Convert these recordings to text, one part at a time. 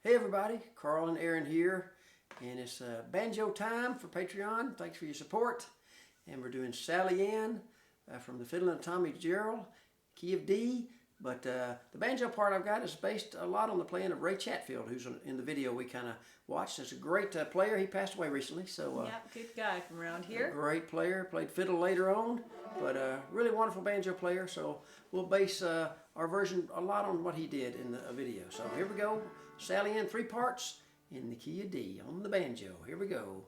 Hey everybody, Carl and Erynn here, and it's Banjo time for Patreon. Thanks for your support. And we're doing Sally Ann from the Fiddle and Tommy Jarrell, key of D. But the banjo part I've got is based a lot on the playing of Ray Chatfield, who's in the video we kind of watched. He's a great player. He passed away recently, so yeah, good guy from around here. Great player. Played fiddle later on, but really wonderful banjo player. So we'll base our version a lot on what he did in the video. So here we go. Sally Ann, 3 parts in the key of D on the banjo. Here we go.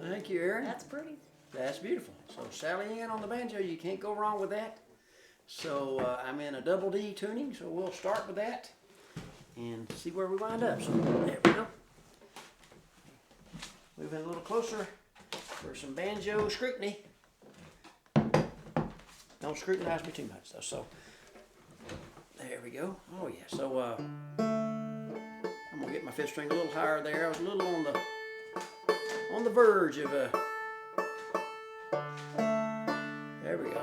Thank you, Erynn. That's pretty. That's beautiful. So Sally Ann on the banjo, you can't go wrong with that. So I'm in a double D tuning, so we'll start with that and see where we wind up. So there we go. Moving a little closer for some banjo scrutiny. Don't scrutinize me too much though. So there we go. Oh yeah. So I'm gonna get my 5th string a little higher there. I was a little on the verge of a. There we go.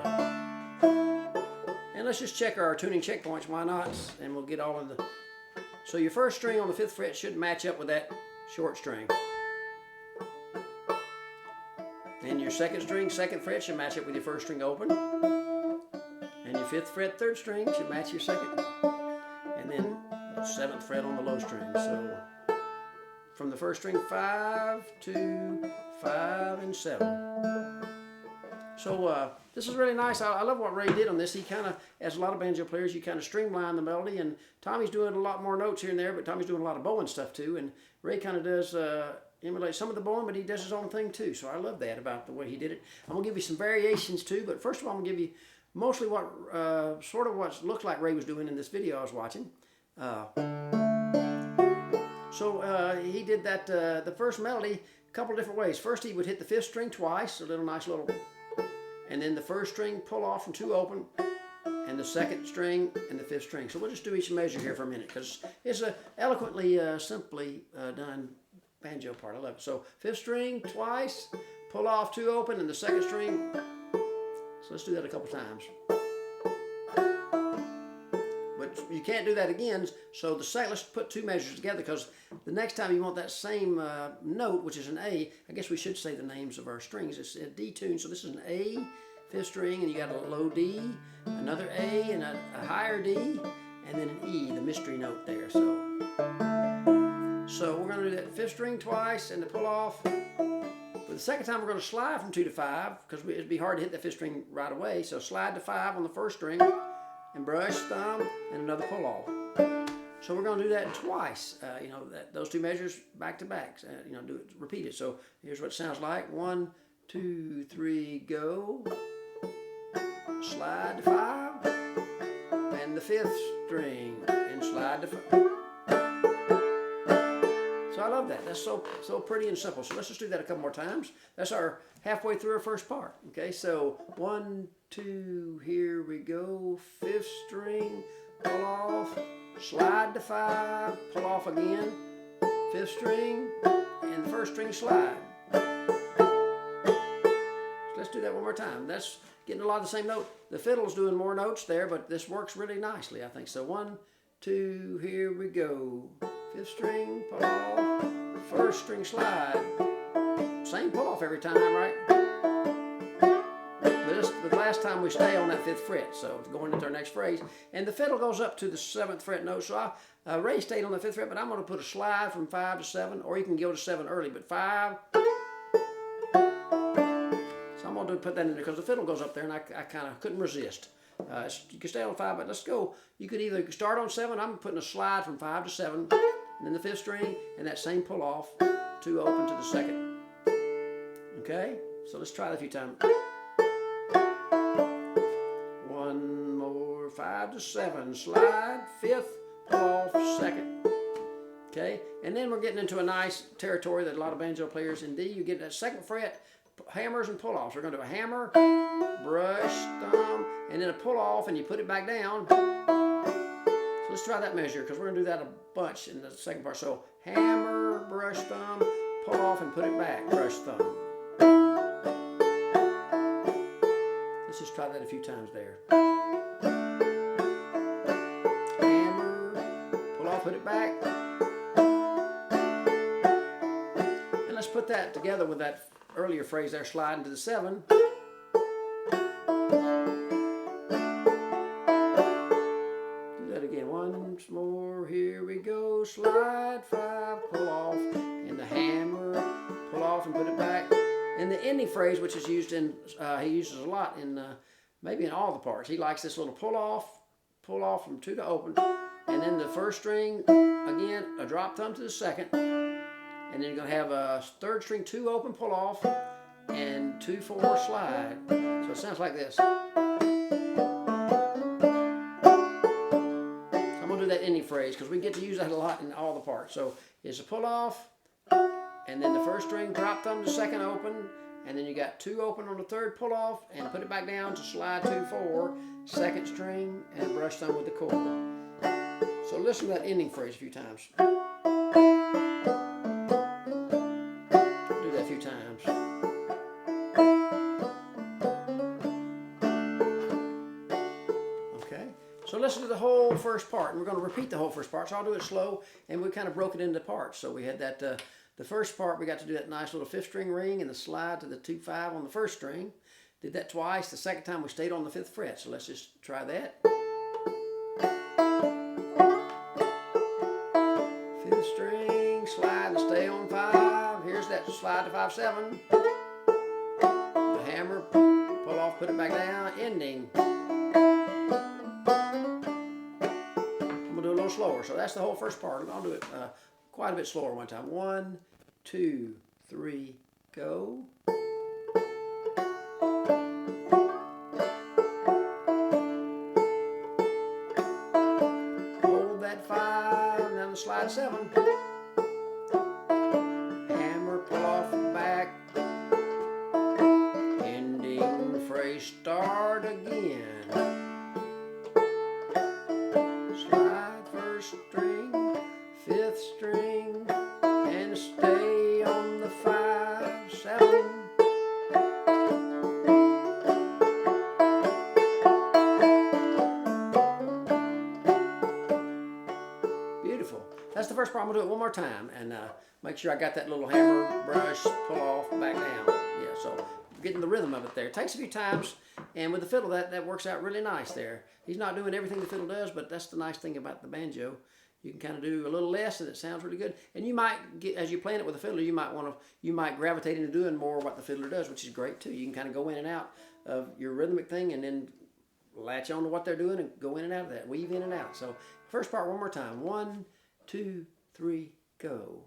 And let's just check our tuning checkpoints. Why not? And we'll get all of the. So your 1st string on the 5th fret should match up with that short string. And your 2nd string, 2nd fret should match up with your 1st string open. And your 5th fret, 3rd string should match your 2nd. And then the 7th fret on the low string. So from the 1st string, 5, 2, 5, and 7. So this is really nice. I love what Ray did on this. He kind of, as a lot of banjo players, you kind of streamline the melody. And Tommy's doing a lot more notes here and there, but Tommy's doing a lot of bowing stuff too. And Ray kind of does emulate some of the bowing, but he does his own thing too. So I love that about the way he did it. I'm going to give you some variations too, but first of all, I'm going to give you mostly what, sort of what looked like Ray was doing in this video I was watching. So he did that, the first melody, a couple different ways. First he would hit the 5th string twice, a little nice little, and then the 1st string pull off from 2 open, and the 2nd string and the 5th string. So we'll just do each measure here for a minute, because it's a eloquently, simply done banjo part. I love it. So 5th string twice, pull off 2 open, and the 2nd string. So let's do that a couple times. But you can't do that again, so let's put 2 measures together, because the next time you want that same note, which is an A, I guess we should say the names of our strings. It's a D tune, so this is an A, 5th string, and you got a low D, another A, and a higher D, and then an E, the mystery note there. So we're going to do that 5th string twice, and the pull off. But the 2nd time we're going to slide from 2 to 5, because it'd be hard to hit that 5th string right away. So slide to 5 on the 1st string, and brush, thumb, and another pull off. So we're going to do that twice. You know, those 2 measures back to back. You know, repeat it. So here's what it sounds like. 1, 2, 3, go. Slide to 5, and the 5th string, and slide to 5. So I love that. That's so pretty and simple. So let's just do that a couple more times. That's our halfway through our first part. Okay, so 1, 2, here we go. 5th string, pull off, slide to 5, pull off again, 5th string, and the 1st string slide. Let's do that one more time. That's getting a lot of the same note. The fiddle's doing more notes there, but this works really nicely, I think. So 1, 2, here we go. 5th string, pull off, 1st string slide. Same pull off every time, right? But the last time we stay on that 5th fret, so going into our next phrase. And the fiddle goes up to the 7th fret note. So Ray stayed on the 5th fret, but I'm going to put a slide from 5 to 7, or you can go to 7 early, but 5. So I'm going to put that in there because the fiddle goes up there, and I kind of couldn't resist. You can stay on 5, but let's go. You could either start on 7. I'm putting a slide from 5 to 7, and then the 5th string, and that same pull off, 2 open to the 2nd. Okay? So let's try that a few times. 1 more, 5 to 7, slide, 5th, pull off, 2nd. Okay? And then we're getting into a nice territory that a lot of banjo players in D. You get that 2nd fret, hammers and pull-offs. We're going to do a hammer, brush, thumb, and then a pull-off, and you put it back down. So let's try that measure, because we're going to do that a bunch in the second part. So hammer, brush, thumb, pull off, and put it back, brush, thumb. Let's just try that a few times there. Hammer, pull off, put it back. And let's put that together with that earlier phrase there, sliding to the 7. Do that again. Once more, here we go. Slide, 5, pull off, and the hammer, pull off and put it back. And the ending phrase, which is used in, he uses a lot in, maybe in all the parts. He likes this little pull off from 2 to open, and then the 1st string, again, a drop thumb to the 2nd. And then you're going to have a 3rd string 2 open pull off and 2, 4 slide. So it sounds like this. So I'm going to do that ending phrase because we get to use that a lot in all the parts. So it's a pull off, and then the 1st string drop thumb to 2nd open, and then you got 2 open on the 3rd pull off, and put it back down to slide 2, 4, 2nd string, and brush thumb with the chord. So listen to that ending phrase a few times. So listen to the whole first part, and we're going to repeat the whole first part. So I'll do it slow, and we kind of broke it into parts. So we had that, the first part, we got to do that nice little 5th string ring and the slide to the 2, 5 on the 1st string. Did that twice. The 2nd time we stayed on the 5th fret. So let's just try that. 5th string, slide and stay on 5. Here's that slide to 5, 7. The hammer, pull off, put it back down, ending. Slower. So that's the whole first part. I'll do it quite a bit slower one time. 1, 2, 3, go. Hold that 5, now the slide 7. Hammer, pull off, back. Ending phrase, start again. String, 5th string, and stay on the 5, 7. Beautiful. That's the first part. I'm going to do it one more time, and make sure I got that little hammer, brush, pull off, back down. Yeah, so getting the rhythm of it there. It takes a few times, and with the fiddle, that works out really nice there. He's not doing everything the fiddle does, but that's the nice thing about the banjo. You can kind of do a little less, and it sounds really good. And you might get, as you're playing it with the fiddler, you might gravitate into doing more of what the fiddler does, which is great too. You can kind of go in and out of your rhythmic thing, and then latch on to what they're doing and go in and out of that, weave in and out. So first part one more time. 1, 2, 3, go.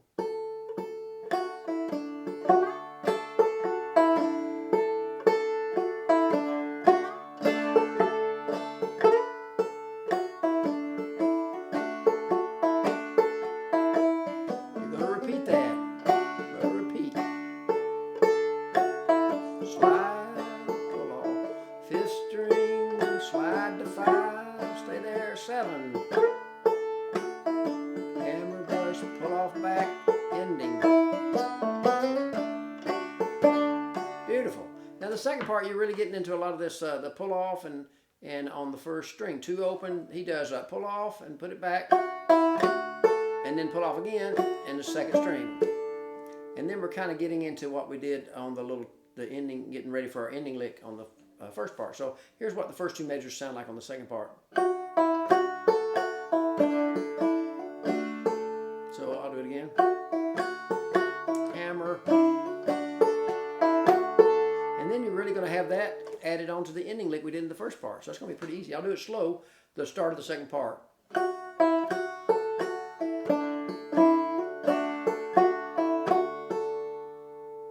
Slide, pull off, 5th string, slide to 5, stay there, 7. the second part, you're really getting into a lot of this, the pull off and on the first string. 2 open, he does pull off and put it back, and then pull off again in the second string. And then we're kind of getting into what we did on the ending, getting ready for our ending lick on the first part. So here's what the first 2 measures sound like on the second part. So I'll do it again. Hammer. And then you're really going to have that added on to the ending lick we did in the first part. So it's going to be pretty easy. I'll do it slow, the start of the second part. And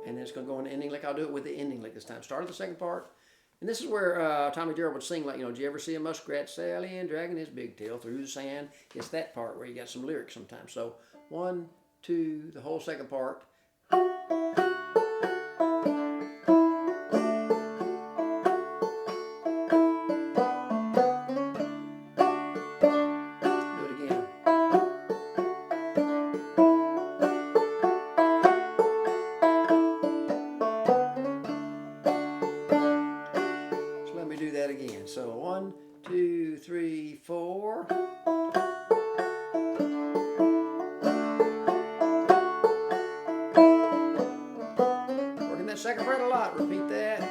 then it's going to go in the ending lick. I'll do it with the ending lick this time. Start of the second part. And this is where Tommy Jarrell would sing, like, did you ever see a muskrat sailing, dragging his big tail through the sand? It's that part where you got some lyrics sometimes. So 1, 2, the whole second part. So 1, 2, 3, 4. Working that second fret a lot. Repeat that.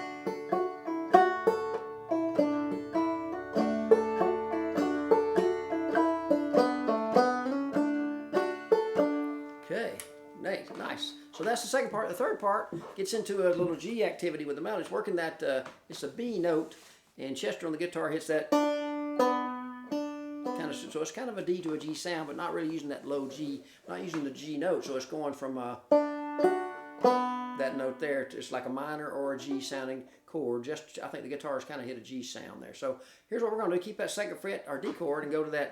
Okay, nice. So that's the second part. The third part gets into a little G activity with the melody. It's working that, it's a B note. And Chester on the guitar hits that kind of, so it's kind of a D to a G sound, but not really using that low G, not using the G note. So it's going from that note there to, it's like a minor or a G sounding chord. Just, I think the guitar's kind of hit a G sound there. So here's what we're going to do: keep that second fret, our D chord, and go to that.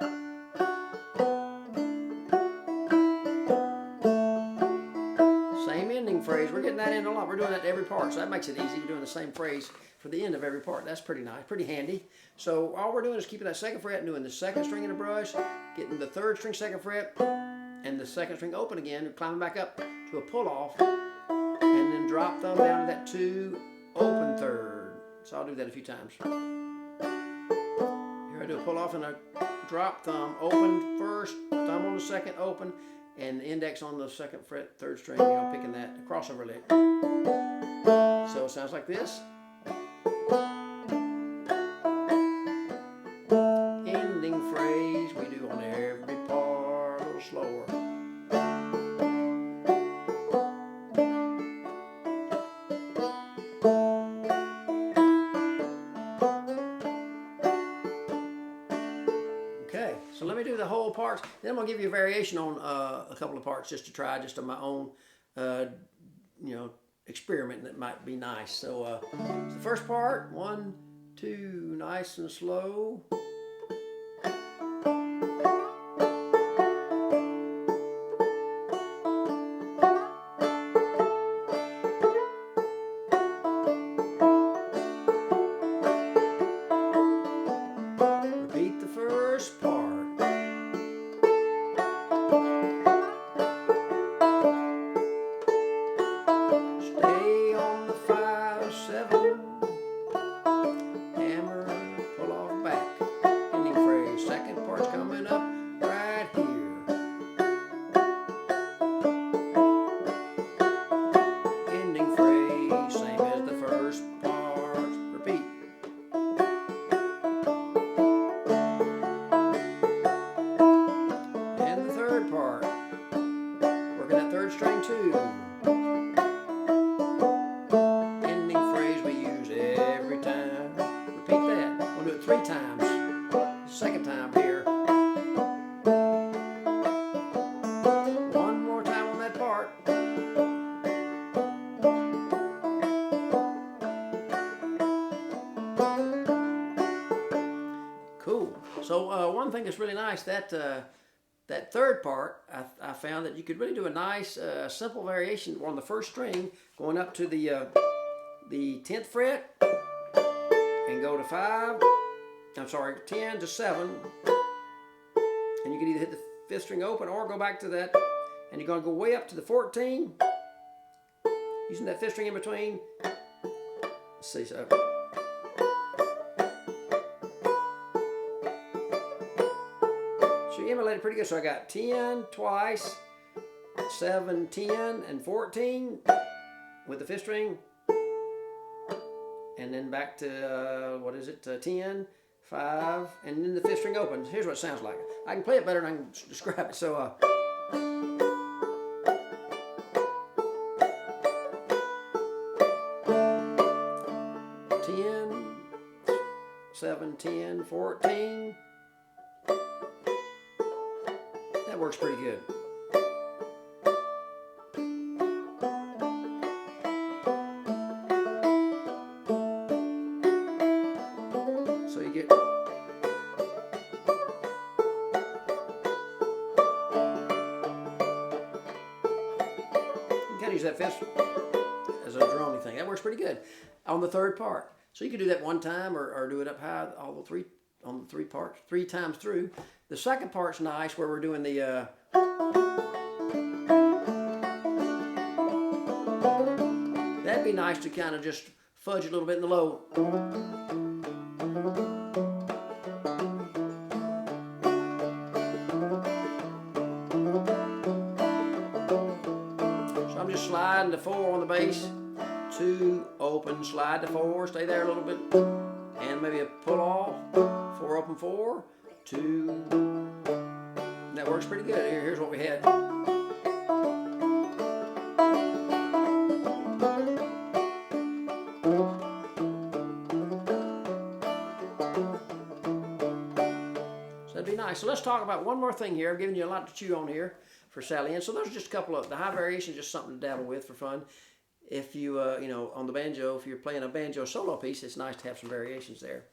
Same ending phrase. We're getting that in a lot. We're doing that to every part, so that makes it easy. We're doing the same phrase for the end of every part. That's pretty nice, pretty handy. So all we're doing is keeping that second fret and doing the second string in the brush, getting the third string second fret and the second string open again, and climbing back up to a pull off, and then drop thumb down to that 2 open third. So I'll do that a few times. Here I do a pull off and a drop thumb, open first, thumb on the second, open, and index on the second fret, third string, picking that crossover lick. So it sounds like this. Ending phrase we do on every part, a little slower. Okay, so let me do the whole parts. Then I'm going to give you a variation on a couple of parts just to try, just on my own, experiment that might be nice. So the first part, 1, 2, nice and slow. Repeat the first part. So one thing that's really nice, that third part, I found that you could really do a nice simple variation on the first string, going up to the 10th fret and go to 10 to 7, and you can either hit the 5th string open or go back to that, and you're going to go way up to the 14, using that 5th string in between, Let's see, so. So you emulated pretty good. So I got 10 twice, 7, 10, and 14 with the 5th string. And then back to, what is it, 10, 5, and then the 5th string opens. Here's what it sounds like. I can play it better than I can describe it. So, 10, 7, 10, 14. That works pretty good. So you get use that 5th as a drony thing. That works pretty good on the 3rd part. So you can do that one time or do it up high all the 3 on the 3 parts 3 times through. The 2nd part's nice where we're doing the that'd be nice to kind of just fudge a little bit in the low. Slide to 4 on the bass, 2 open, slide to 4, stay there a little bit, and maybe a pull off, 4 open 4, 2. That works pretty good. Here's what we had. So that'd be nice. So let's talk about one more thing here. I've given you a lot to chew on here for Sally Ann. So those are just a couple of the high variations, just something to dabble with for fun. If you you know, on the banjo, if you're playing a banjo solo piece, it's nice to have some variations there.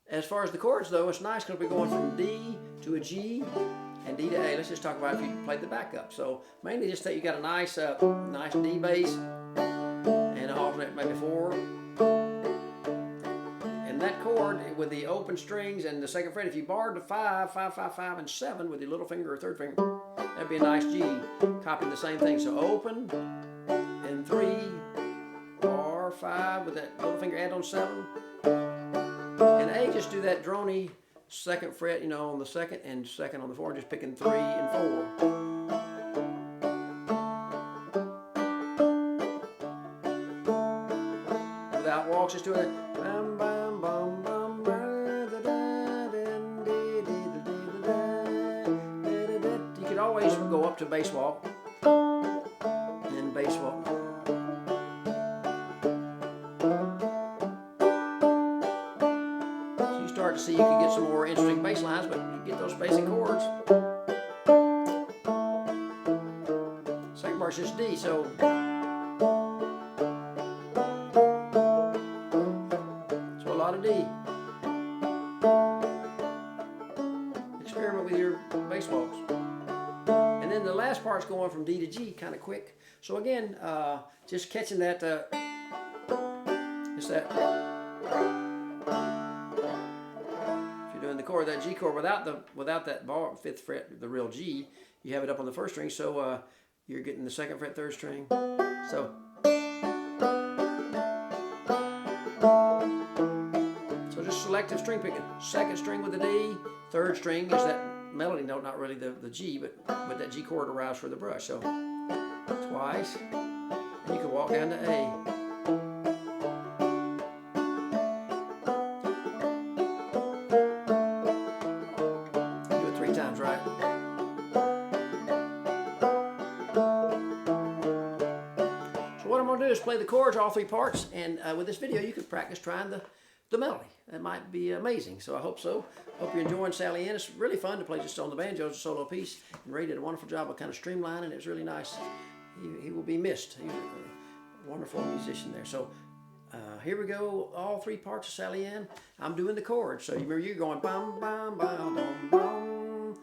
As far as the chords though, it's nice because we're going from D to a G and D to A. Let's just talk about if you played the backup. So mainly just that you got a nice nice D bass and alternate maybe 4. And that chord with the open strings and the 2nd fret, if you barred the 5, 5, 5, 5, and 7 with your little finger or 3rd finger, that'd be a nice G. Copying the same thing. So open and 3 or 5 with that little finger, add on 7. And A, just do that drony 2nd fret, you know, on the 2nd and 2nd on the 4, just picking 3 and 4. Without walks, just doing it. You could always go up to bass walk and then bass walk. So you start to see you can get some more interesting bass lines, but you get those basic chords. 2nd part's just D, so. So a lot of D. Experiment with your bass walks. And then the last part's going from D to G kind of quick. So again, just catching that, it's that, if you're doing the chord, that G chord without that bar, 5th fret, the real G, you have it up on the 1st string, so you're getting the 2nd fret, 3rd string. So just selective string picking. 2nd string with the D, 3rd string is that melody note, not really the G, but that G chord arrives for the brush. So twice, and you can walk down to A. Do it 3 times, right? So what I'm going to do is play the chords, all 3 parts, and with this video you could practice trying the melody. That might be amazing, so I hope so. Hope you're enjoying Sally Ann. It's really fun to play just on the banjo. It's a solo piece, and Ray did a wonderful job of kind of streamlining. It was really nice. He will be missed. He's a wonderful musician there. So here we go, all 3 parts of Sally Ann. I'm doing the chords, so you remember you're going bum, bum, bum, bum, bum.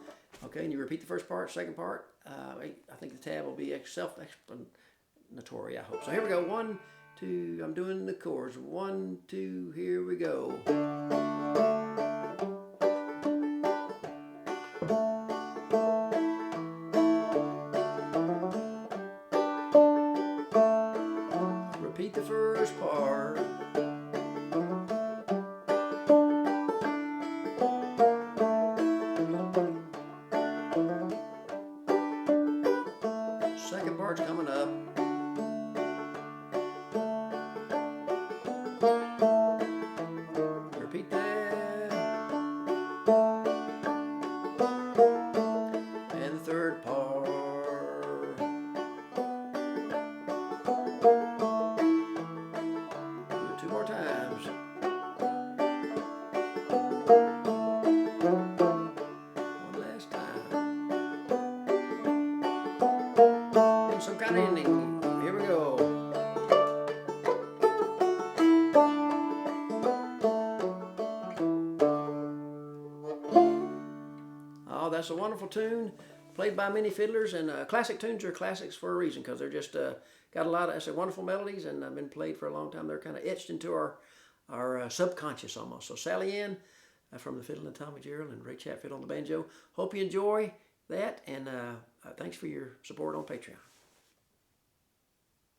Okay, and you repeat the 1st part, 2nd part. I think the tab will be self-explanatory, I hope. So here we go, 1, 2, I'm doing the chords. 1, 2, here we go. Repeat the 1st part. part's coming up. Repeat that. And the third part. Do it 2 more times. One last time. And some kind of ending. Here we go. Oh, that's a wonderful tune, played by many fiddlers, and classic tunes are classics for a reason, because they're just got a lot of wonderful melodies, and have been played for a long time. They're kind of etched into our subconscious almost. So Sally Ann from the Fiddle and Tommy Jarrell and Ray Chatfield on the banjo. Hope you enjoy that, and thanks for your support on Patreon.